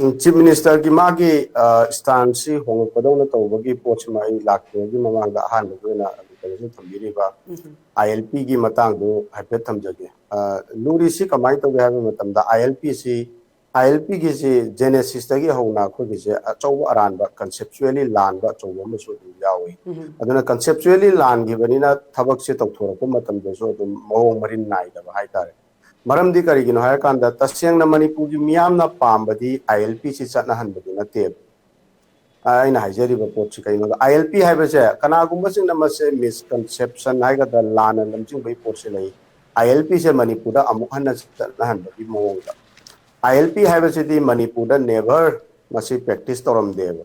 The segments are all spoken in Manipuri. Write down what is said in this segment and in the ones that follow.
Chief Minister की मागी स्थान से होंगे पदों तौबगी पोस्ट में लाखे की ममांग आहान लोगों ने थम्बिरिबा ILP की मतंग दो हाइपेट थम्जगे लूरी सी कमाई तो गया मतलब दा ILP की से जेनेसिस तक होना खुद से अचौब अरानबा कंसेप्चुअली लानबा अचौब में सो यावी अदुना कंसेप्चुअली लान की बनी ना थबक से तौथोरको मतलब दसो तुम मओ मरिन नाइदबा हाइतारे मरमदी करिगिनो हाय कांदा तस्यंग मणिपुर की मियामना पामबदी ILP से चटनाहनबदी नते आइना हाइजरिबा पोट कइनो ILP हाइबसे कनागुम्बा सिंग नमसे मिसकंसेप्शन हाइगदा लाना लमजिंग बै पोट से लई ILP से मणिपुर दा अमुक हन्ना चटनाहनबदी मोंगदा ILP हाइबसे दी मणिपुर दा नेवर मसी प्रैक्टिस तोरमदेबा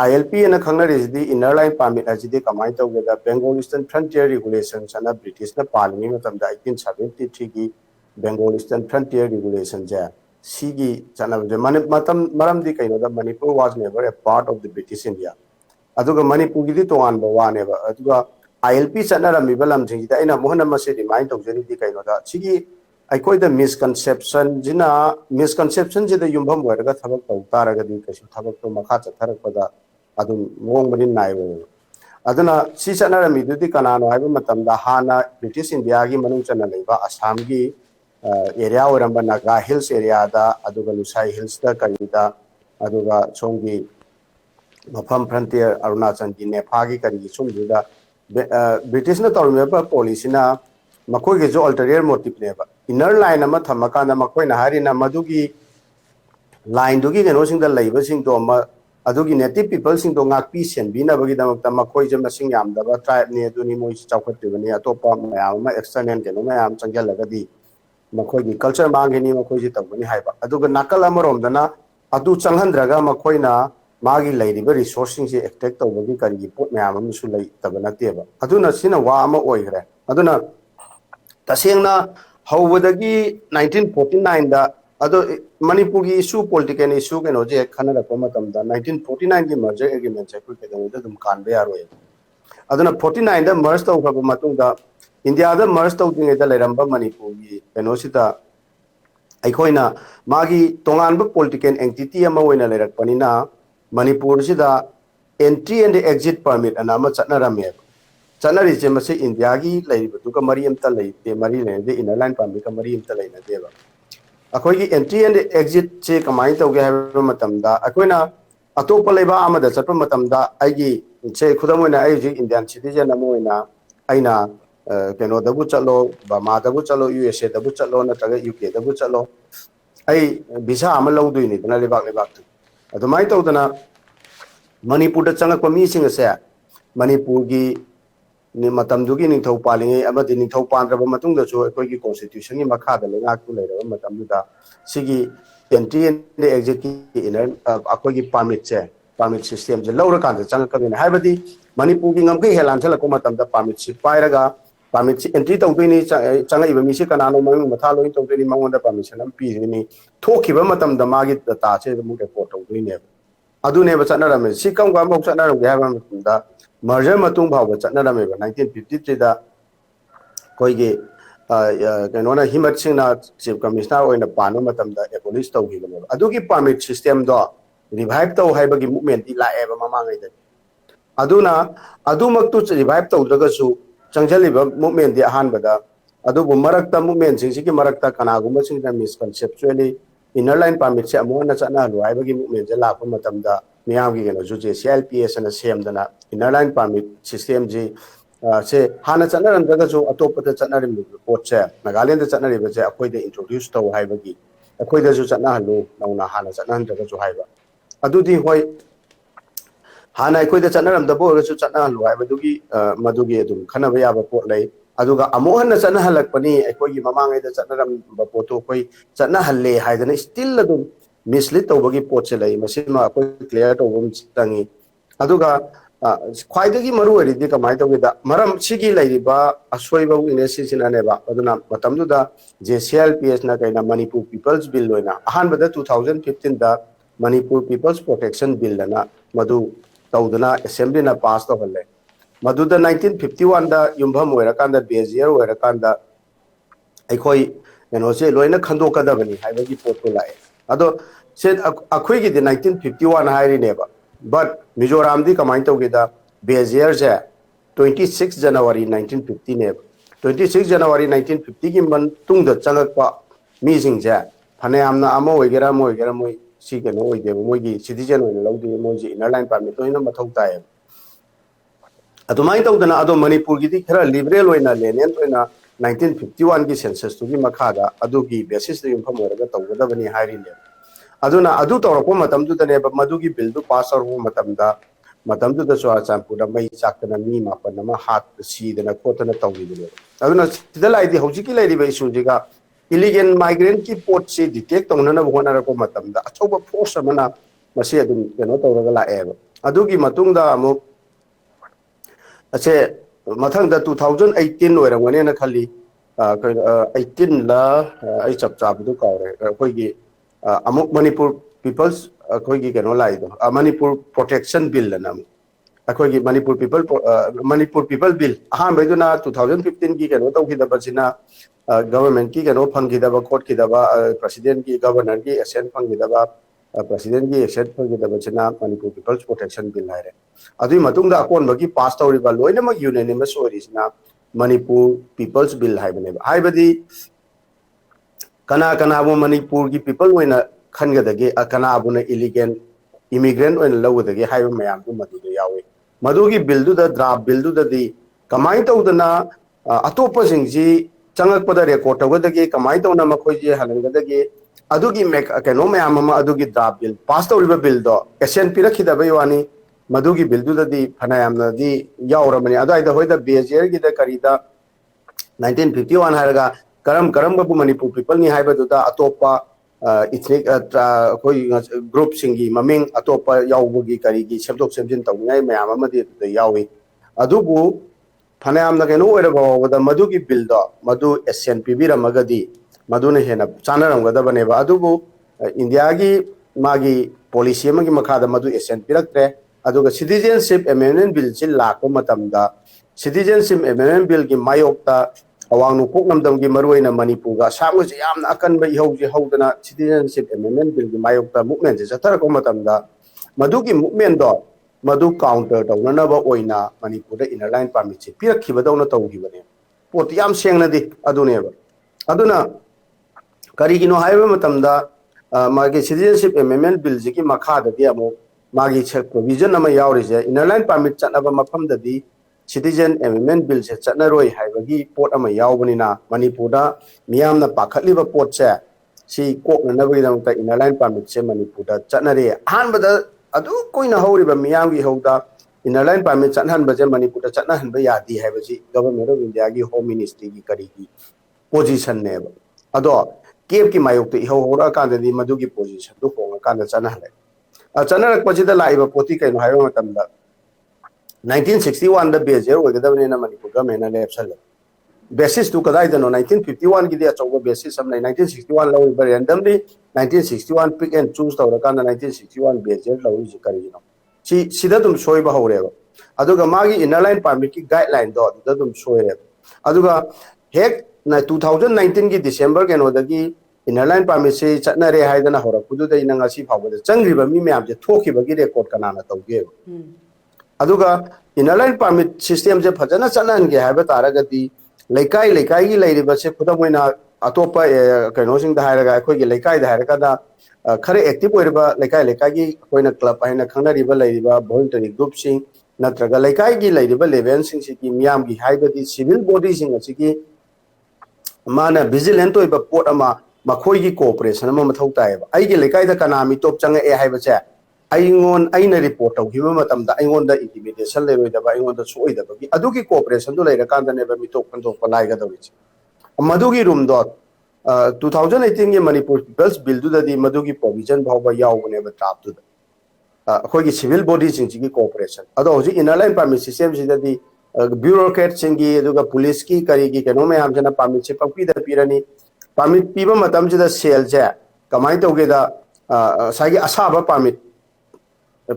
ILP and Kangaridi inner line permit as the combined with the Bengal Eastern Frontier Regulations and the British Parliament of the 1873 Bengal Eastern Frontier Regulations. Sigi Chana the Maram di Kaino, the Manipur was never a part of the British India. Aduga Manipuri to one by one ever. Aduga ILP Sanara Mibalam Jinda in a Mohana city mind of Jenny Kaino. Sigi I call the misconception, Jina misconceptions in the Yumbam where the Tabak of Taragadi, Tabak to Makata Tarapada, Adum Wongmarin Naivo. Adana, Sisana Midudi Kanano, Ibumatam, the Hana, British Indiagi, Manuchana Leva, Assamgi, area or Rambanaga Hills area, Aduga Lusai Hills, the Kanita, Aduga Songi, Mapam Frontier, Arunachan, Nepagi, Kanjum, British Natormeba, Policina, Makogi ulterior motive never. Inner line ama thamakana makoina harina madugi line dugi genosing the labor sing to adugi native people sing to ngak pi sen bina bagi damak tamakoi jam sing yam da tribe ne duni moi chawkat tibani atopa mayam ma external geno mayam changal lagadi makoi gi culture mangeni makoi ji tabani haiba aduga nakal amarom dana adu changhandraga makoina magi laidiba resourcing se extract tawagi kangi pot mayam am su lai tabana teba aduna sina wa ama oigre aduna tasengna Howdagi 1949 da ado Manipuri issue political issue ke noje khana rakamatam da 1949 ki merger agreement che ku ke da dum kan be aro aduna 49 da merge to khaba matung da India da merge to ding da leramba Manipur gi kenosita aikoina magi tongan political entity ama oina lerak panina Manipur sida entry and exit permit anama chatna rame Chanari Jemase India gi lay to Mariam Talay, the Marine, the inner line permit Mariam Talay Deva. Akoi entry and exit check a mind of Gavamatamda, Aquina, Atopaleva Amada Sapamatamda, Igi, che Kudamuna Ig, Indian citizen Amoina, Aina, Keno the Buchalo, Bama the Buchalo, USA the Buchalo, Nataga UK the Buchalo. I Bisa Amalo doing it, Nalibak. At the might of the Manipur the Changa missing a set, Manipur ni matam dugi ni thau palinge amadi ni thau pandraba matung da so koi ki constitution ni makha da lenga ku leira matam da sigi entry and exit ki inner akoi ki permit system je lawra kan da chang ka bin haibadi Manipur ki ngam ki helan thala ko matam da permit si pairaga permit entry tau ni changa iba mi si kana no mang matha loi tau ni mangon da permission am pi ni thoki ba matam da magi ta che mu report tau ni ne adu ne ba chana ram si kam ga mok chana ram ga ba da merger matung bhawa chatna rame 1953 da koige kenona himat singh na chief commissioner oina pano matam da abolish tau gi bane adugi permit system do revive tau haibagi movement di lae ba mamangai da aduna adumak tu revive tau daga su changjali ba movement di ahan bada adubu marakta movement sing sigi marakta kana gumba sing da misconceptually inner line permit se amona chana lu haibagi movement je la ko matam da miyam gi geno juje CLPS and CM dana inner line permit system ji se hana chana ran daga jo atop ta chana rim report che Nagaland chana ri ba che akoi de introduce to haibagi akoi da jo chana halu nauna hana chana daga jo haiba adudi hoi hana akoi da chana ram da bo jo chana halu haibadugi madugi adum khana ba ya ba pot lai aduga amohan na chana halak pani akoi gi mamangai da chana ram ba poto koi chana halle haidana still adum mislead tawbagi pot che lai masima akoi clear to bum tangi aduga khwaidagi maru eri di kamai tawida maram sigi lairiba aswaiba weakness sina neba aduna matamdu da JCLPS na kaina Manipur People's Bill loina ahan bada 2015 da Manipur People's Protection Bill na madu tawdana assembly na pass to halle madu da 1951 da yumbham oirakanda bezier oirakanda aikoi se loina khando kadabani haibagi pot ko lai ado से अखोई की 1951 हाइरिनेबा बट मिजोराम दी कमाई तौगेदा बेस ईयर से 26 जनवरी 1950 ने 26 जनवरी 1950 की मन तुंग चलक मीसिंग से फने आमना अमो होइगेरा मोय सी केनो होइदे मोयगी सिटीजन होइना लौदे मोयजी इनर लाइन परमिट तोइना मथौ ताय अदुमाई तौदना अदो मणिपुर की खरा लिबरल होइना लेनेन होइना 1951 की सेंसस तुगी मखादा अदुगी बेसिस दे युफम होरगा तौगदबनी हाइरिने अदुना अदु तौरको मतम दुदने मदुगी बिल दु पास और मतमदा मतम दुदा चुराचांपुर मई चाकना मी मापन मा हात सीदना खोतना तौगिदने अदुना सिदा लाइदि हौजिकी लाइदिबा इशुजिगा इलीगल माइग्रेंट की पोट से डिटेक्ट तौनना होनारको मतमदा अचौबा फोर्स अमना मसी अदुम केनो तौरगा लाएबा अदुगी मतुंगदा अमु असे मथंग 2018 ओइरंगने ना खाली 18 ला आई चप चाबदु कावरे अखोइगी अमुक मणिपुर पीपल्स अखोइगी केनो लाइदो मणिपुर प्रोटेक्शन बिल ना अखोइगी मणिपुर पीपल बिल हां बेदुना 2015 की केनो तौखिदबसिना गवर्नमेंट की केनो फंगिदबा कोर्ट किदबा प्रेसिडेंट की गवर्नर की एसेंट फंगिदबा प्रेसिडेंट की एसेंट फंगिदबसिना मणिपुर पीपल्स प्रोटेक्शन बिल हाइरे अदुई मतुंगदा अकोनबगी पास तौरिबा लोइनमक यूनानिमस ओरिजिना मणिपुर पीपल्स बिल हाइबनेबा हाइबदी कना कनाबो मणिपुर की पीपल ओइना खनगदगे कनाबुना इलीगल इमिग्रेंट ओइना लौगदगे हाइबा मयाम दु मदुदे यावे मदुगी बिल दुदा ड्राफ्ट बिल दुददी कमाई तौदना अतोपसिंगजी चंगकपदा रेकॉर्ड तौगदगे कमाई तौना मखोइजे हलंगदगे अदुगी मेक केनो मयाम अमा अदुगी ड्राफ्ट बिल पास तौरिबा बिल दो एसेंट पिरखिदबा वानी मधुगी बिल्दुदी फनायामनदी यावरमनी अदाइदा होइदा बेजियर गिदा करीदा 1951 हारगा करम बबु मणिपुर पीपल नि हाइबदुदा अतोपा इथनिक कोई ग्रुप सिंगी ममिंग अतोपा यावबुगी करीगी सेमदोक सेमजिन तौनाय मयाम अमदी यावी अदुबु फनायामना केनो ओइरबा मधुगी बिल्दो मधु एसएन पिबिरमगदी मधुने हेना चानरमगदबनेबा अदुबु इंडिया की मागी पॉलिसी अमगी मखादा मधु एसएन पिरक्त्रे अदुगा सिटीजनशिप अमेंडमेंट बिल से लाको मतमदा सिटीजनशिप अमेंडमेंट बिल की मायोक्ता अवांग नुकोक नमदम की मरुइना मणिपुर गा सामसे यामना अकनबा इहौजे हौदना सिटीजनशिप अमेंडमेंट बिल की मायोक्ता मूवमेंट से चथरको मतमदा मधुगी मूवमेंट दो मधु काउंटर तौननबा ओइना मणिपुर इनर लाइन परमिट से पिरखिबदौना तौगिबने पोत याम सेंगनदी अदुनेबा अदुना करिगिनो हाइबा मतमदा मागी सिटीजनशिप अमेंडमेंट बिल जी की मखाददी अमु मागी प्रोविजन अमा यावरिजे इनर लाइन परमिट चनबा मफमददी सिटीजन अमेंडमेंट बिल से चनरोय हाइबगी पोट अमा यावबनिना मणिपुरदा मियामना पाखतलिबा पोट से सी कोकननबगिदमता इनर लाइन परमिट से मणिपुरदा चनरे अहानबदा अदु कोइना हौरिबा मियामगी हौदा इनर लाइन परमिट चनहनबजे मणिपुरदा चनहनबा यादी हाइबजी गवर्नमेंट ऑफ इंडिया की होम मिनिस्ट्री की करीगी पोजीशन नेबा अदो केब की मायोक्ते इहौ होरा कांददी मधुगी पोजीशन दु होंगा कांदा चनहले चनरकपसिदा लाइबा पोती कैनो हाइबा मतमदा 1961 दा बेजेर ओइगदबनेना मणिपुर गवर्नमेंट ने एप्सल बेसिस टू कदाइदनो 1951 की दे अचौबा बेसिस हम 1961 लौइबा रैंडमली 1961 पिक एंड चूज तौरकाना 1961 बेजेर लौइजि करिनो सिदा तुम सोइबा हौरेबा अदुगा मागी इनर लाइन परमिट की गाइडलाइन दो अदुदा तुम सोइरे अदुगा हेक 2019 की डिसेंबर केनोदगी इनर लाइन परमिट से चटनरे हाइदना होरपुदुदा इनंगासी फावबदा चंग्रिबा मी म्याम जे थोखिबगी रेकॉर्ड कनाना तौगे अदुगा इनर लाइन परमिट सिस्टम से फजना चनहनगे हाइबा तारगदी लेकाई की लैरिबा से खुदमोइना अतोपा कैनोसिंग दा हाइरगा अखोइगे लेकाई दा हाइरगादा खरे एक्टिव ओइरबा लेकाई की कोइना क्लब हाइना खंगनरिबा लैरिबा वॉलंटरी ग्रुप सिंग नत्रगा लेकाई की लैरिबा लेवल सिंग सिकी मियाम की हाइबदी सिविल बॉडी सिंग असिकी माना विजिलेंट ओइबा पोट अमा मखोई की कोऑपरेशन अमा मथौ तायबा आइगे लेकाइदा कनामी टॉप चंगे ए हाइबचे आइना रिपोर्ट तौखिबा मतमदा आइगोंदा इंटिमिडेशन लेरोइदबा आइगोंदा सोइदबगी अदुगी कोऑपरेशन दु लेरकांदनेबा मिटोक खंदोक लाइगदौरिछि मधुगी रूम दो 2018 की मणिपुर पीपल्स बिल दुददी मधुगी प्रोविजन भावबा यावबनेबा ड्राफ्ट दुदा अखोइगी सिविल बॉडी सिंगी कोऑपरेशन अदो होजि इनर लाइन परमिट सिस्टम सिददी ब्यूरोक्रेट सिंगी अदुगा पुलिस की करीगी केनो मयामजना परमिट से पंपीदा पिरनी परमिट पीबा मतमजिदा सेल से कमाई तौगेदा सागी असाबा परमिट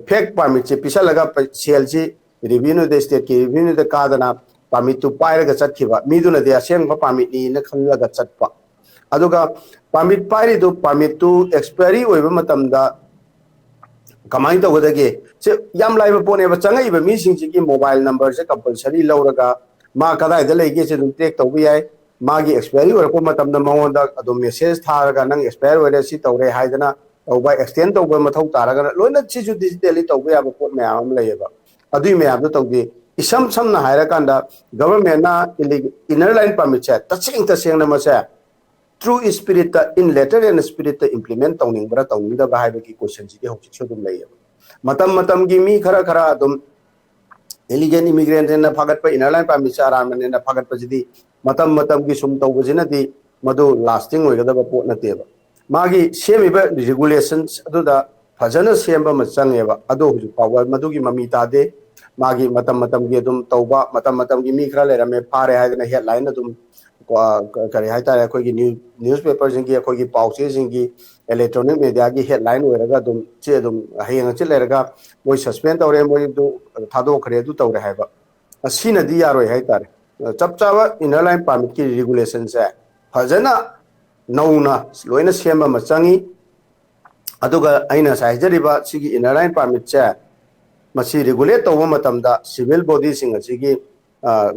फेक परमिट से पिसलगा सेल से रिवेन्यू दे स्टेट की रिवेन्यू दे कादना परमिट तु पायरगा चटखिबा मीदुना दे असेंग परमिट नि न खनलगा चटपा aduga permit pairi do permit tu expiry oiba matamda kamai to wadage se yam laiba pone ba changai ba mi sing ki mobile number se compulsory lauraga ma kadai da lege se dum take to bi ai magi expiry or ko matamda maonda adum message tharaga nang expire ore si tawre haidana tawba extend tawba mathau taraga loina chi ju digitally tawba ya ba pot mayam layeba adui mayam do tawde isam samna haira kanda government na inner line permit cha taching ta seng na ma cha true spirit in letter and spirit implement tawning bra tawning da ba haiba ki question ji ho chi dum layeba matam gi mi khara khara adum illegal immigrant na phagat pa inner line permit cha ram ne na phagat pa jidi matam ki sum tawba jina di madu lasting oigada ba pot na teba magi semi ba regulations adu da fajana semba ma changeba adu hu power madu gi mami ta de magi matam gi dum tawba matam gi mi khara le rame phare ha na headline adum kare hai ta ko gi newspaper jing gi ko gi pause jing gi electronic media gi headline oiraga dum che dum hayang che leraga moi suspend tawre moi du thado khare du tawre haiba asina di yaroi hai tare chap chawa inner line permit ki regulation se fajana nauna loina semba ma changi aduga aina saijariba sigi inner line permit che masi regulate tawba matamda civil body sing asigi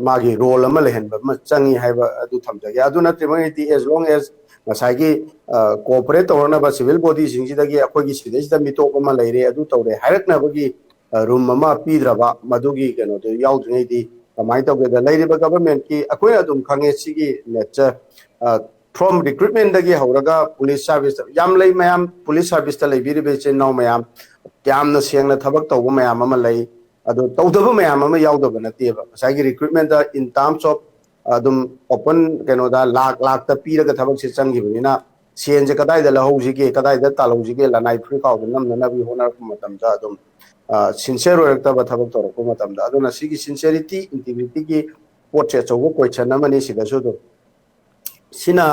magi role ama lehenba ma changi haiba adu thamjage adu na trimangiti as long as masagi cooperate tawna ba civil body sing sidagi akogi sidai mitop ama leire adu tawre hairakna bagi room ama pidraba madugi keno to yaudngai di kamai tawge da leiriba government ki akoi adum khange sigi nature from recruitment dagi hauraga police service yam lei mayam police service ta leibiri be che now mayam yamna sengna thabak tawba mayam ama lei adu tawdaba mayam ama yaudaba nateba masagi recruitment da in terms of adum open keno da lakh ta piraga thabak se changgibina senje kadai da lahojige kadai da talojige lanai free kaw nam na bi honar matam ja adum sincere orakta ba thabak tor ko matam da aduna sigi sincerity integrity ki poche chogo question amani siga so do sina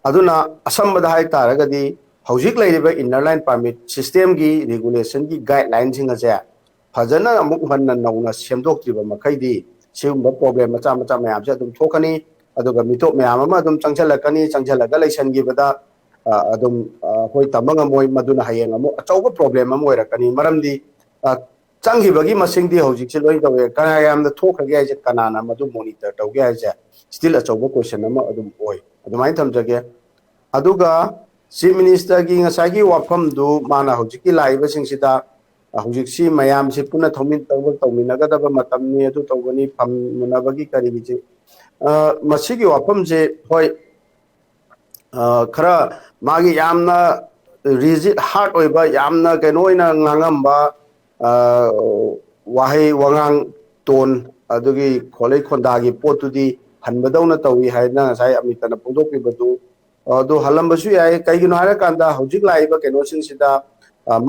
aduna asambada hai taragadi hojik lairiba inner line permit system gi regulation gi guidelines singa ja fajana amuk hanna nauna semdok triba makai sigumba problem macha mayam se adum thokani aduga mitop mayam ama adum changchalaga laisan gi bada adum hoi tamanga moi maduna hayeng amu achauba problem am oirakani maramdi changi bagi masing di hojik se loi tawe kana yam da thokage ai kanana madu monitor tawge ai still achauba question ama adum oi adumai thamjage aduga chief minister gi ngasagi wafam du mana hojik ki laiba singsida hojik si mayam si puna thomin tawminaga da matam ni adu tawgani pham munabagi kari gi masigi wafam je hoi khara magi yamna rigid hard oiba yamna kenoina ngangamba wahai wangang ton adugi kholei khondagi potudi hanbadawna tawi haina sai amitana pudok badu do halambasu yai kaigino hara kanda hojik laiba keno singsida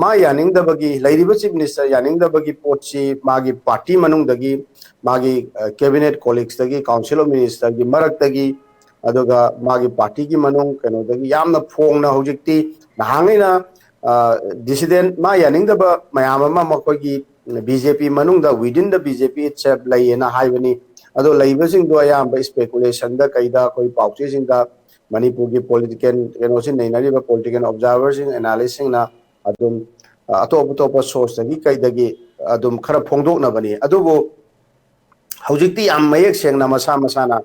ma yaning da bagi lairiba chief minister yaning da bagi potchi magi party manung dagi magi cabinet colleagues dagi council of minister gi marak dagi aduga magi party gi manung keno dagi yamna phongna hojikti nahangaina dissident ma yaning da ba mayam ama makogi BJP manung da within the BJP itself layena haibani ado laiba sing do ayamba speculation da kaida koi pauche sing da manipur gi political kenosin nainari ba political observers in analysis na adum atop source gi kaidagi adum khara phongdok na bani adugo hojikti am mayek sengna masana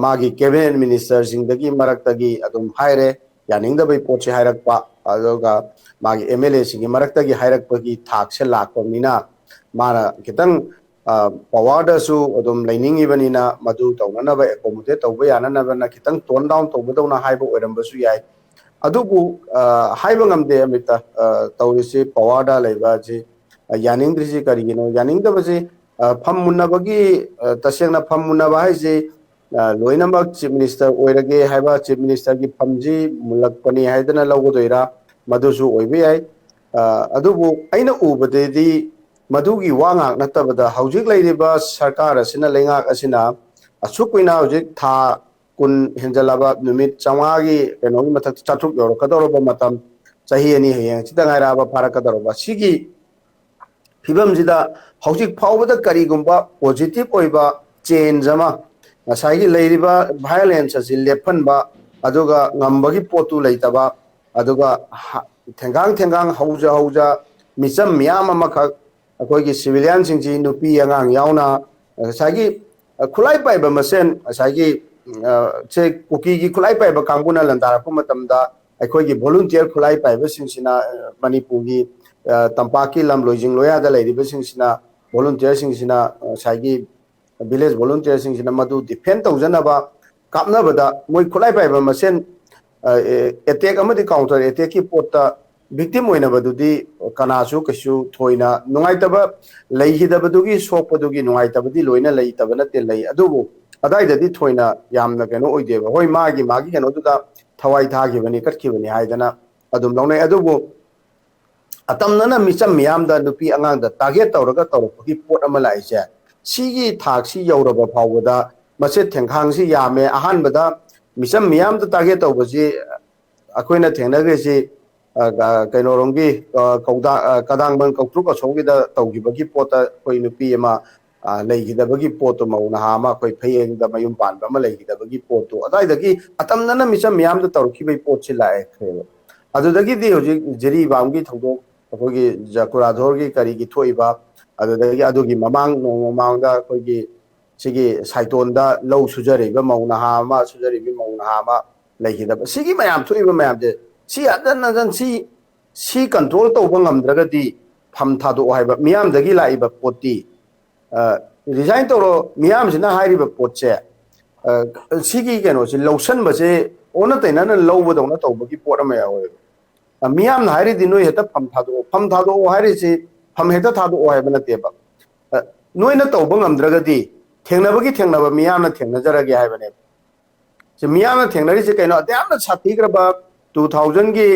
magi cabinet minister sing dagi marak dagi adum haire yaning da bai poche hairak pa aduga magi MLA sing marak dagi hairak pa gi thak se lak pa mina mara kitang power da su adum lining ibanina madu tawna ba accommodate tawba yana na ba na kitang tone down tawba dawna haiba oiramba su yai adugu haiba ngamde amita tawrisi pawada laiba ji yaning drisi karigino yaning da baje phammunabagi tasengna phammunaba haije loinambak chief minister oirage haiba chief minister gi phamji mulakpani haidana logodoira madusu oibe ai adubu aina ubadedi madugi wangak natabada hojik lairiba sarkar asina lengak asina asukuina hojik tha kun henjalaba numit chawagi enogi mathak chathuk yor kadoroba matam chahi ani hayang chidangai raba farakadoroba sigi phibam jida hojik phawbada karigumba positive oiba change ama asagi leiriba violence asi lephanba aduga ngambagi potu leitaba aduga thengang hauja micham miyam amaka akoigi civilian singji nupi angang yauna sagi khulai pai ba masen sagi che kuki gi khulai pai ba kanguna landara ko matamda akoigi volunteer khulai pai ba singsina manipur gi tampaki lam loijing loya da leiri ba singsina volunteer singsina sagi village volunteer singsina madu defend tawjana ba kapna bada moi khulai pai ba masen attack amadi counter attack ki pota victim hoina badudi kanasu kasu thoina nungai taba leihi da badugi sokpadugi nungai tabadi loina lei tabana te lei adubu adai dadi thoina yamna keno oide ba hoi magi keno duda thawai thagi bani katki bani haidana adum lonai adubu atamnana micham miyam da nupi angang da target tawraga tawrapagi pot ama lai che sigi thaksi yauraba phawada mase thengkhang si yame ahan bada micham miyam da target tawbaji akoina thengnage si kainoronggi kadang ban kautruk asongi da tawgibagi pota koi nupi ama leigidabagi poto mauna hama koi phayeng da mayum panba ma leigidabagi poto adai dagi atamnana micham miyam da tawrkibai pot si lae kheba adudagi di hoji jeri bamgi thongdok akogi jakuradhorgi karigi thoiba adudagi adugi mamang da koigi sigi saitonda low sujari ba mauna hama sujari bi mauna hama leigidaba sigi mayam thoiba mayam de si adan si control to bangam dragadi pham thado haiba miyam dagi laiba poti resign to miyam sina hairiba potche sigi keno si lawsan base ona taina na lawba dona to bagi pot ama yawe miyam na hairi dinoi heta pham thado hairi si pham heta thado haiba na teba noi na to bangam dragadi thengnaba miyam na thengnajarage haiba ne si miyam na thengnari si keno atyamna sathigraba 2000 की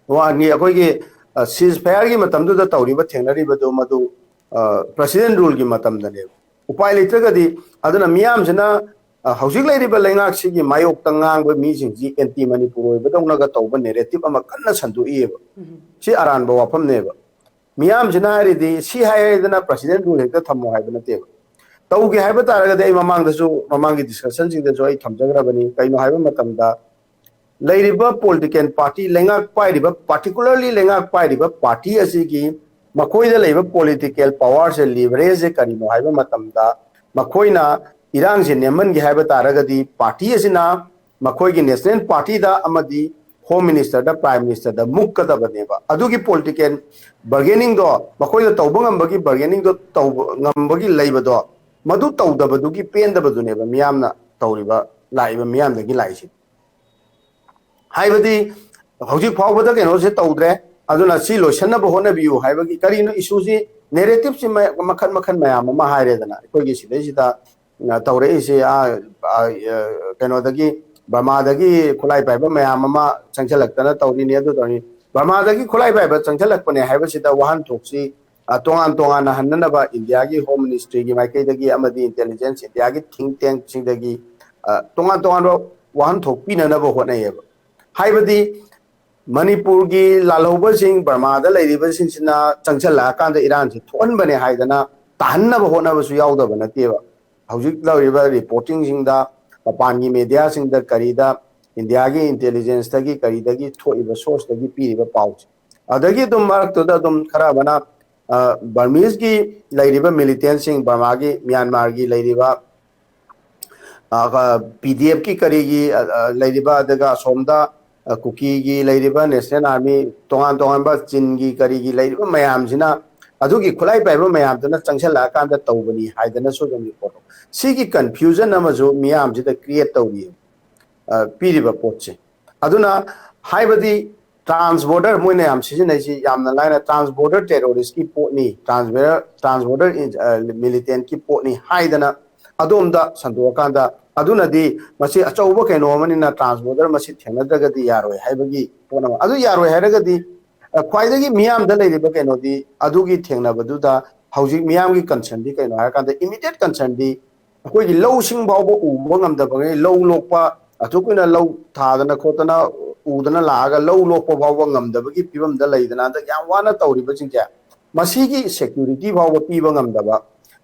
वानी अखोई की सीजफायर की मतम दुदा तौरीबा थेंगनरीबा दो मदु प्रेसिडेंट रूल की मतम दने उपाय लेत्रगदी अदुना मियाम सिना हौजिक लेरिबा लेंगाक सिगी मायोक तंगांग बा मीसिंग जी एंटी मणिपुर ओइबा दौनागा तौबा नेरेटिव अमा कन्ना संदुइबा सि अरानबा वाफम नेबा मियाम सिना हारिदी सि हायदना प्रेसिडेंट रूल हेक्ता थमो हायबा नतेबा तौगे हायबा तारगदे आई ममांगदसु ममांगी डिस्कशन सिंगदसु आई थमजगराबनी कैनो हायबा मतमदा लेरिबा पॉलिटिकल पार्टी लेंगा पाइरिबा पार्टिकुलरली लेंगा पाइरिबा पार्टी असिगी मखोइदा लेबा पॉलिटिकल पावर से लिवरेज से करिनो हाइबा मतमदा मखोइना इरांग से नेमन गे हाइबा तारगदी पार्टी असिना मखोइगी नेशनल पार्टी दा अमदी होम मिनिस्टर दा प्राइम मिनिस्टर दा मुक्कदा बनेबा अदुगी पॉलिटिकल बार्गेनिंग दो मखोइदा तौबंगमबगी बार्गेनिंग दो तौबंगमबगी लेबदो मदु तौदबदुगी पेंदबदुनेबा मियामना तौरिबा लाइबा मियामदगी लाइसि हाइबदी हौजिक फावबदा केनो से तौद्रे अदुना सि लोसनब होनबियु हाइबगी करिनो इशू सि नेरेटिव सि मखन मयाम मा हाइरेदना कोइगी सिदैसिदा तौरे इसे केनोदगी बर्मादगी खुलाई पाइबा मयाम मा चंगछलक्तना तौरिने अदु तौनि बर्मादगी खुलाई पाइबा चंगछलक्पने हाइबसिदा वहान थोक्सी तोंगान हन्ननबा इंडिया की होम मिनिस्ट्री की माइकैदगी अमदी इंटेलिजेंस इंडिया की थिंक टैंक सिंदगी तोंगान वहान थोकपिननब होनयेबा हाइबदी मणिपुर की लालौबा सिंह बर्मादा लेरिबा सिंह चंगछला कांद ईरान से थोनबने हाइदना ताहन्नब होनबसु यावदब नतेबा हौजिक लौरिबा रिपोर्टिंग सिंहदा मपान की मीडिया सिंहदा करीदा इंडिया की इंटेलिजेंस तगी करीदगी थोइबा सोर्स तगी पीरिबा पाउच अदगी तुम मरक्तुदा तुम खरा बना बर्मीज की लेरिबा मिलिटेंट सिंह बर्मा की म्यांमार की लेरिबा पीडीएफ की करीगी लेरिबा अदगा सोमदा कुकी की लेरिबा नेशनल आर्मी तोंगान चीन की करीगी लेरिबा मयामसिना अदुगी खुलाई पाइबा मयामदना चंगछला कांदा तौबनी हाइदना सोजम रिपोर्ट सिगी कंफ्यूजन अमजो मियामसिदा क्रिएट तौरी पीरिबा पोटसे अदुना हाइबदी ट्रांसबॉर्डर मोइने याम सिजनैसि यामना लाइना ट्रांसबॉर्डर टेररिस्ट की पोटनी ट्रांसबॉर्डर मिलिटेंट की पोटनी हाइदना अदोमदा संदोकांदा अदुनदी मसी अचौबो कैनोमनिना ट्रांसबॉर्डर मसी थेंगदगदी यारोय हाइबगी पोनमा अदु यारोय हाइरगदी ख्वाइदगी मियामदा लेरिबा कैनोदी अदुगी थेंगनबदुदा हौजिक मियामगी कंसर्न दी कैनो हारकांदा इमीडिएट कंसर्न दी अखोइगी लौसिंग बावबो उबो ngamdabangay लौ लोकपा अथुकुना लौ थादना खोतना उदना लागा लौ लोकपा बावबो ngamdabagi pibamda leidana da yam wana tawriba chingja masigi security बावबो पीबा ngamdaba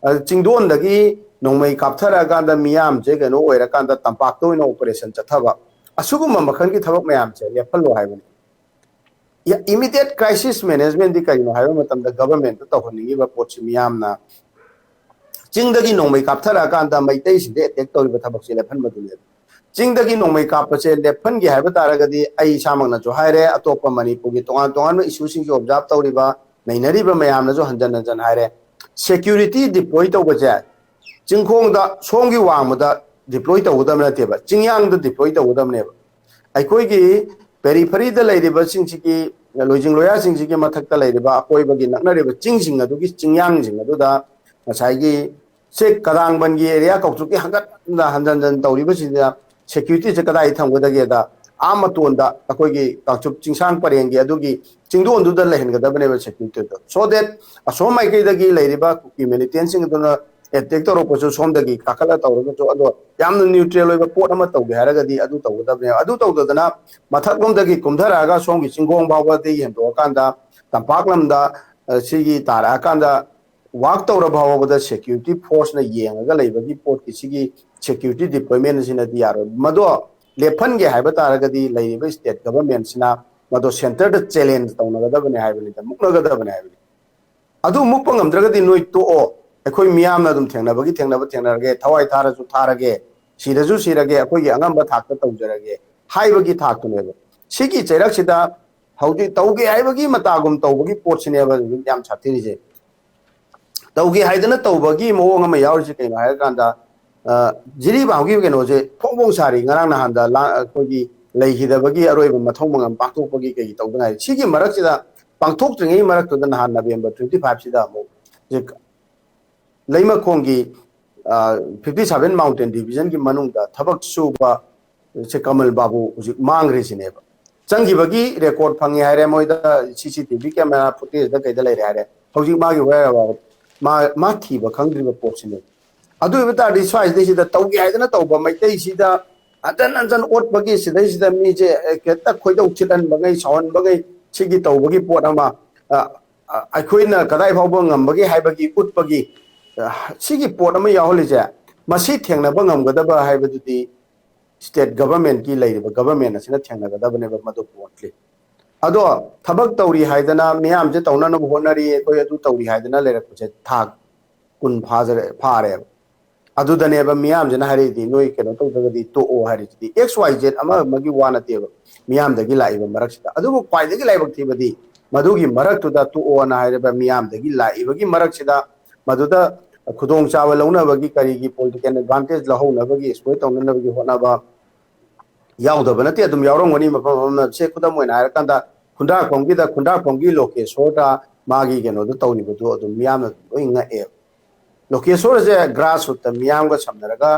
चिंगदोनदगी नोंमै कापथरा कांदा मियाम जे कनो ओइरा कांदा तंपाक्तो इन ऑपरेशन चथबा असुगुम मखन की थबक मैम से लेफलो हाइबनी या इमीडिएट क्राइसिस मैनेजमेंट दी करिनो हाइबो मतम द गवर्नमेंट तो होनिगी बा पोच मियामना चिंगदगी नोंमै कापथरा कांदा मैतै सिदे अटैक तौरिबा थबक से लेफन मदुने चिंगदगी नोंमै कापसे लेफन गे हाइबा तारगदी आई सामंगना जो हाइरे अतोप मणिपुर की तोंगान तोंगान इशू सिंग ऑब्जर्व तौरिबा नैनरिबा मैमना जो हंजन हंजन हाइरे सिक्योरिटी डिप्लॉय तौबजे चिंखोंदा सोंगी वांगदा डिप्लॉय तौगदम नतेबा चिंयांगदा डिप्लॉय तौगदमनेबा अखोईगी पेरीफरी द लेरिबा सिंगसिगी लोजिंग लोया सिंगसिगी मथक्ता लेरिबा अकोइबगी नकनरिबा चिंगसिंग अदुगी चिंयांग सिंग अदुदा मसाइगी से कदांगबनगी एरिया कौचुकी हंगत हंजन तौरिबा सिदा सिक्योरिटी से कदाई थंगदगेदा आमतोंदा अकोइगी काचुप चिंसांग परेंगी अदुगी चिंदोंदुदा लेहनगदबनेबा सिक्योरिटी सो दैट असो माइकैदगी लेरिबा कुकी मिलिटेंट सिंग दुना अटैक तौरपसु सोमदगी काखला तौरगसु अदो यामन न्यूट्रल ओइबा पोट अमा तौगे हारगदी अदु तौगदबने अदु तौददना मथकलोमदगी कुमधरागा सोमगी चिंगोंग बावदे येंदो कांदा तंपाकलमदा सिगी तारा कांदा वाक तौर भावबदा सिक्योरिटी फोर्स ना येंगा लेबगी पोट की सिगी सिक्योरिटी डिप्लॉयमेंट सिना दियारो मदो लेफन गे हाइबा तारगदी लेबा स्टेट गवर्नमेंट सिना मदो सेंटर द चैलेंज तौनगदबने हाइबनि मुक्नगदबने हाइबनि अदु मुक्पंगमद्रगदी नोइ तोओ अखोई मियामना दुम थेंगनबगी थेंगनरगे थवाई थारसु थारगे सिरजु सिरगे अखोई अंगम थाक्ता तौजरगे हाइबगी थाक्तुनेबा सिगी चैरकसिदा हौदि तौगे हाइबगी मतागुम तौबगी पोटसिनेबा याम छाथिरिजे तौगे हाइदना तौबगी मोंग अमा यावरिसे कैनो हायरकांदा जिरी बांगी कैनोजे फोंबों सारी ngarang nahanda अखोई लेहिदबगी अरोइबा मथौ मंगम पाक्थोकपगी कै तौदनाय सिगी मरकसिदा पांथोकत्रिङै मरकतुदा नहान नवेम्बर 25 सिदा मो जे लेमखोंगी 57 माउंटेन डिवीजन की मनुंगदा थबक सुबा से कमल बाबू हुजिक मांगरे सिनेबा चंगिबगी record fungi हायरे मोइदा CCTV camera footage दा कैदा लेरे हायरे हुजिक मागी वेरा मा थीबा खंग्रिबा पोसिने अदु इबता रिसवाइस देसिदा तौगे हायदना तौबा मैतै सिदा अजन अजन ओटबगी सिदैसिदा मीजे केता खोइदौ चितन बगै सावन बगै सिगी तौबगी पोट अमा अखोइना कदाइ फावबा ngambagi हाइबगी उटबगी सिगी पोट अमा याहोलिजे मसी थेंगनबा ngambगदबा हाइबदुदी स्टेट गवर्नमेंट की लेरिबा गवर्नमेंट असिना थेंगनगदबनेबा मदु पोटले अदो थबक तौरी हाइदना मियाम जे तौनन होनरी कोइ अदु तौरी हाइदना लेरकसे थाक कुन फारे अदुदनेबा मियाम जना हारिदी नोइ केनो तौदगदी तो ओ हारिदी XYZ अमा मगी वानतेबा मियाम दगी लाइबा मरकसिदा अदुबो क्वाइदगी लाइबक थीबदी मधुगी मरकतुदा तो ओ ना हाइरबा मियाम दगी लाइबगी मरकसिदा मधुदा खुदोंग चाव लौनबगी करिगी पॉलिटिकल एडवांटेज लहौनबगी एक्सप्लॉइट तौननबगी होनबा यावदब नते अदुम यावरंगनी मफम से खुदम मोइना हारकांदा खुंडा खोंगी लोकेशोरदा मागी केनोदो तौनिबदो अदुम मियाम लोइ nga'e लोकेशोर से ग्रास रूट मियाम का समनरगा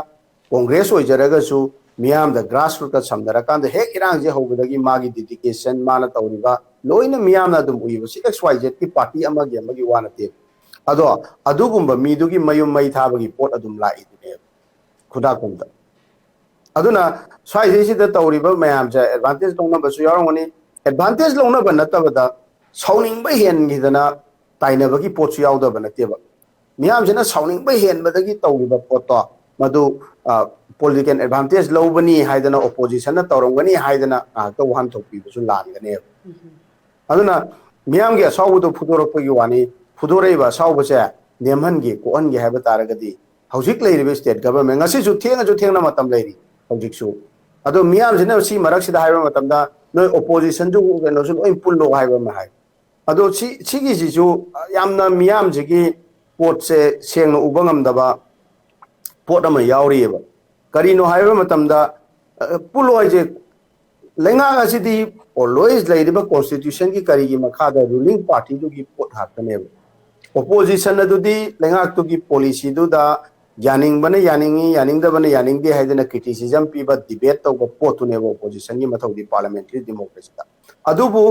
कांग्रेस होइजरगसु मियाम द ग्रास रूट का समनरकांद हेक इरांग जे होबदगी मागी डेडिकेशन माना तौरिबा लोइना मियाम ना दुम उइबसी XYZ की पार्टी अमगी वानते अदो अदुगुंबा मीदुगी मयुम मई थाबगी पोट अदुम लाइदुने खुदा कुंदा अदुना स्वाइजेसिदा तौरिबा मयाम जे एडवांटेज लौनबसु यारंगनी एडवांटेज लौनबा नतबदा सौनिंगबा हेनगिदना ताइनबगी पोटसु यावदबा नतेबा मियाम जेना सौनिंगबा हेनबदगी तौरिबा पोटो मदु पॉलिटिकल एडवांटेज लौबनी हाइदना ओपोजिशन ना तौरंगनी हाइदना आतो वाहन थोपीबसु लानगने अदुना मियाम के साउबदो फुदोरपगी वानी फुदोरेबा साउबसे नेमहनगी कोहनगी हाइबा तारगदी हौजिक लेरिबे स्टेट गवर्नमेंट ngasisu थेंगना मतम लेरी हौजिकसु अदो मियाम जेना सी मरकसिदा हाइबा मतमदा नोइ ओपोजिशन जु केनोसु लोइ पुल्लो हाइबा मा हाइ अदो सिगी जिसु यामना मियाम जिगी पोट से सेंगनो उबंगमदबा पोट अमा यावरियेबा करिनो हाइबा मतमदा पुल्लो हाइजे लेंगा असिदी ऑलवेज लेरिबा कॉन्स्टिट्यूशन की करिगी मखादा रूलिंग पार्टी दुगी पोट हाकनेबा ओपोजिशन अदुदी लेंगा तुगी पॉलिसी दुदा यानिंग बने यानिंगी यानिंग द बने यानिंग दे हाइदना क्रिटिसिज्म पीबा डिबेट तौबा पोटुनेबा ओपोजिशन की मथौदी पार्लियामेंट्री डेमोक्रेसी दा अदुबु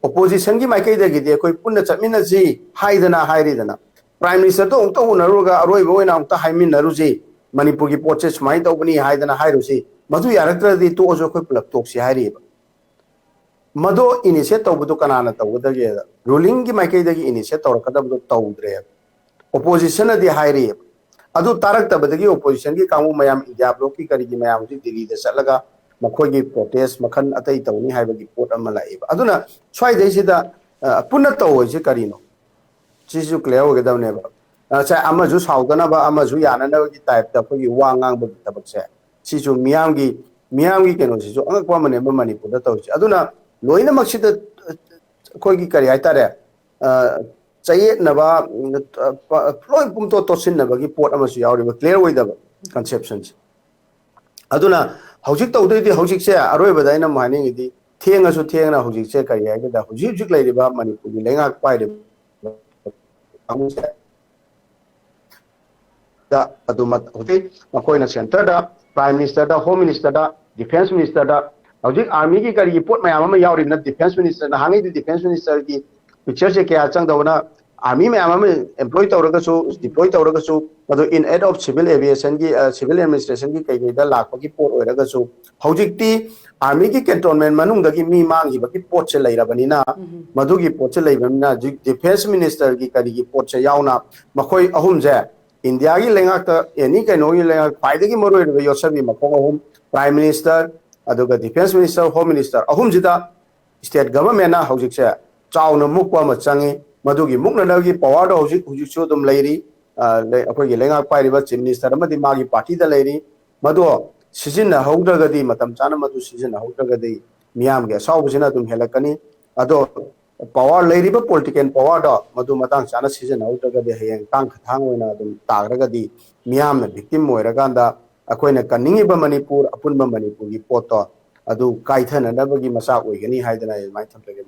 ओपोजिशन की माइकई दगिदे कोई पुन्ना चमिनजी हाइदना हाइरिदना प्राइम मिनिस्टर तो उंतो उनरुगा अरोइबो ओइना उंता हाइमिनरुजी मणिपुर की पोट से सुमाइ तौबनी हाइदना हाइरुसी मधु यारक्त्रदी तो ओजो कोइ पुलक तोक्सी हाइरिबा मदो इनिशिएट तौबदो कनाना तौबदगे रूलिंग की माइकईदगी इनिशिएट तौरकदबदो तौद्रे ओपोजिशन अदि हाइरि अदु तारक तबदगी ओपोजिशन की कामु मयाम इंडिया ब्लॉक की करिगी मयाम जी दिल्ली दे चलगा ꯃꯈꯣꯏꯒꯤ ꯄ꯭ꯔꯣꯇꯦꯁ ꯃꯈꯜ ꯑꯇꯩ ꯇꯧꯅꯤ ꯍꯥꯏꯕꯒꯤ ꯄꯣꯠ ꯑꯃ ꯂꯥꯛꯑꯦꯕ ꯑꯗꯨꯅ ꯁ꯭ꯋꯥꯏꯗꯩꯁꯤꯗ ꯄꯨꯟꯅ ꯇꯧꯔꯤꯁꯤ ꯀꯔꯤꯅꯣ ꯁꯤꯁꯨ ꯀ꯭ꯂꯤꯌꯔ ꯑꯣꯏꯒꯗꯕꯅꯦꯕ ꯉꯁꯥꯏ ꯑꯃꯁꯨ ꯁꯥꯎꯗꯅꯕ ꯑꯃꯁꯨ ꯌꯥꯅꯅꯕꯒꯤ ꯇꯥꯏꯞꯇ ꯑꯩꯈꯣꯏꯒꯤ ꯋꯥ ꯉꯥꯡꯕꯒꯤ ꯊꯕꯛꯁꯦ ꯁꯤꯁꯨ ꯃꯤꯌꯥꯝꯒꯤ ꯀꯩꯅꯣꯁꯤꯁꯨ ꯑꯉꯛꯄ ꯑꯃꯅꯦꯕ ꯃꯅꯤꯄꯨꯔꯗ ꯇꯧꯔꯤꯁꯦ ꯑꯗꯨꯅ ꯂꯣꯏꯅꯃꯛꯁꯤꯗ ꯑꯩꯈꯣꯏꯒꯤ ꯀꯔꯤ ꯍꯥꯏꯇꯥꯔꯦ ꯆꯌꯦꯠꯅꯕ ꯂꯣꯏ ꯄꯨꯡꯇꯣꯠ ꯇꯣꯠꯁꯤꯟꯅꯕꯒꯤ ꯄꯣꯠ ꯑꯃꯁꯨ ꯌꯥꯎꯔꯤꯕ ꯀ꯭ꯂꯤꯌꯔ ꯑꯣꯏꯗꯕ ꯀꯟꯁꯦꯞꯁꯟꯁꯦ ꯑꯗꯨꯅ ꯍꯧꯖꯤꯛ ꯇꯧꯗꯣꯏꯗꯤ ꯍꯧꯖꯤꯛꯁꯦ ꯑꯔꯣꯏꯕꯗ ꯑꯩꯅ ꯑꯃꯨꯛ ꯍꯥꯏꯅꯤꯡꯉꯤꯗꯤ ꯊꯦꯡꯉꯁꯨ ꯊꯦꯡꯅ ꯍꯧꯖꯤꯛꯁꯦ ꯀꯔꯤ ꯍꯥꯏꯒꯦꯗ ꯍꯧꯖꯤꯛ ꯍꯧꯖꯤꯛ ꯂꯩꯔꯤꯕ ꯃꯅꯤꯄꯨꯔꯒꯤ ꯂꯩꯉꯥꯛ ꯄꯥꯏꯔꯤꯕ ꯍꯧꯖꯤꯛ ꯃꯈꯣꯏꯅ ꯁꯦꯟꯇꯔꯗ ꯄ꯭ꯔꯥꯏꯝ ꯃꯤꯅꯤꯁꯇꯔꯗ ꯍꯣꯝ ꯃꯤꯅꯤꯁꯇꯔꯗ ꯗꯤꯐꯦꯟꯁ ꯃꯤꯅꯤꯁꯇꯔꯗ ꯍꯧꯖꯤꯛ ꯑꯥꯔꯃꯤꯒꯤ ꯀꯔꯤꯒꯤ ꯄꯣꯠ ꯃꯌꯥꯝ ꯑꯃ ꯌꯥꯎꯔꯤꯕꯅ ꯗꯤꯐꯦꯟꯁ ꯃꯤꯅꯤꯁꯇꯔ ꯅꯍꯥꯟꯉꯩꯗꯤ ꯗꯤꯐꯦꯟꯁ ꯃꯤꯅꯤꯁꯇꯔꯒꯤ ꯄꯤꯛꯆꯔꯁꯦ ꯀꯌꯥ ꯆꯪꯗꯕꯅ ꯑꯥꯔꯃꯤ ꯃꯌꯥꯝ ꯑꯃ ꯑꯦꯝꯄ꯭ꯂꯣꯏ ꯇꯧꯔꯒꯁꯨ ꯗꯤꯄ꯭ꯂꯣꯏ ꯇꯧꯔꯒꯁꯨ ꯃꯗꯨ ꯏꯟ ꯑꯦꯗ ꯑꯣꯐ ꯁꯤꯚꯤꯜ ꯑꯦꯚꯤꯌꯦꯁꯟꯒꯤ ꯁꯤꯚꯤꯜ ꯑꯦꯗꯃꯤꯅꯤꯁꯇ꯭ꯔꯦꯁꯟꯒꯤ ꯀꯩꯀꯩꯗ ꯂꯥꯛꯄꯒꯤ ꯄꯣꯠ ꯑꯣꯏꯔꯒꯁꯨ ꯍꯧꯖꯤꯛꯇꯤ ꯑꯥꯔꯃꯤꯒꯤ ꯀꯦꯟꯇꯣꯟꯃꯦꯟ ꯃꯅꯨꯡꯗꯒꯤ ꯃꯤ ꯃꯥꯡꯈꯤꯕꯒꯤ ꯄꯣꯠꯁꯦ ꯂꯩꯔꯕꯅꯤꯅ ꯃꯗꯨꯒꯤ ꯄꯣꯠꯁꯦ ꯂꯩꯕꯅꯤꯅ ꯍꯧꯖꯤꯛ ꯗꯤꯐꯦꯟꯁ ꯃꯤꯅꯤꯁꯇꯔꯒꯤ ꯀꯔꯤꯒꯤ ꯄꯣꯠꯁꯦ ꯌꯥꯎꯅ ꯃꯈꯣꯏ ꯑꯍꯨꯝꯁꯦ ꯏꯟꯗꯤꯌꯥꯒꯤ ꯂꯩꯉꯥꯛꯇ ꯑꯦꯅꯤ ꯀꯩꯅꯣꯒꯤ ꯂꯩꯉꯥꯛ ꯈ꯭ꯋꯥꯏꯗꯒꯤ ꯃꯔꯨꯑꯣꯏꯔꯤꯕ ꯌꯣꯠꯁꯕꯤ ꯃꯈꯣꯡ ꯑꯍꯨꯝ ꯄ꯭ꯔꯥꯏꯝ ꯃꯤꯅꯤꯁꯇꯔ ꯑꯗꯨꯒ ꯗꯤꯐꯦꯟꯁ ꯃꯤꯅꯤꯁꯇꯔ ꯍꯣꯝ ꯃꯤꯅꯤꯁꯇꯔ ꯑꯍꯨꯝꯁꯤꯗ ꯁ꯭ꯇꯦꯠ ꯒꯚꯔꯟꯃꯦꯟꯠꯅ ꯍꯧꯖꯤꯛꯁꯦ ꯆꯥꯎꯅ ꯃꯨꯛꯄ ꯑꯃ ꯆꯪꯉꯤ ꯃꯗꯨꯒꯤ ꯃꯨꯛꯅꯅꯕꯒꯤ ꯄꯋꯥꯔꯗꯣ ꯍꯧꯖꯤꯛꯁꯨ ꯑꯗꯨꯝ ꯂꯩꯔꯤ ꯑꯩꯈꯣꯏꯒꯤ ꯂꯩꯉꯥꯛ ꯄꯥꯏꯔꯤꯕ ꯆꯤꯐ ꯃꯤꯅꯤꯁꯇꯔ ꯑꯃꯗꯤ ꯃꯥꯒꯤ ꯄꯥꯔꯇꯤꯗ ꯂꯩꯔꯤ ꯃꯗꯣ ꯁꯤꯖꯤꯟꯅꯍꯧꯗ꯭ꯔꯒꯗꯤ ꯃꯇꯝ ꯆꯥꯅ ꯃꯗꯨ ꯁꯤꯖꯤꯟꯅꯍꯧꯗ꯭ꯔꯒꯗꯤ ꯃꯤꯌꯥꯝꯒꯤ ꯑꯁꯥꯎꯕꯁꯤꯅ ꯑꯗꯨꯝ ꯍꯦꯜꯂꯛꯀꯅꯤ ꯑꯗꯣ ꯄꯋꯥꯔ ꯂꯩꯔꯤꯕ ꯄꯣꯂꯤꯇꯤꯀꯦꯜ ꯄꯋꯥꯔꯗꯣ ꯃꯗꯨ ꯃꯇꯥꯡ ꯆꯥꯅ ꯁꯤꯖꯤꯟꯅꯍꯧꯗ꯭ꯔꯒꯗꯤ ꯍꯌꯦꯡ ꯇꯥꯡ ꯑꯣꯏꯅ ꯑꯗꯨꯝ ꯇꯥꯈ꯭ꯔꯒꯗꯤ ꯃꯤꯌꯥꯝꯅ ꯚꯤꯛꯇꯤꯝ ꯑꯣꯏꯔꯀꯥꯟꯗ ꯑꯩꯈꯣꯏꯅ ꯀꯟꯅꯤꯡꯉꯤꯕ ꯃꯅꯤꯄꯨꯔ ꯑꯄꯨꯟꯕ ꯃꯅꯤꯄꯨꯔꯒꯤ ꯄꯣꯠꯇꯣ ꯑꯗꯨ ꯀꯥꯏꯊꯅꯅꯕꯒꯤ ꯃꯆꯥꯛ ꯑꯣꯏꯒꯅꯤ ꯍꯥꯏꯗꯅ ꯑꯗꯨꯃꯥꯏꯅ ꯊꯝꯖꯒꯦ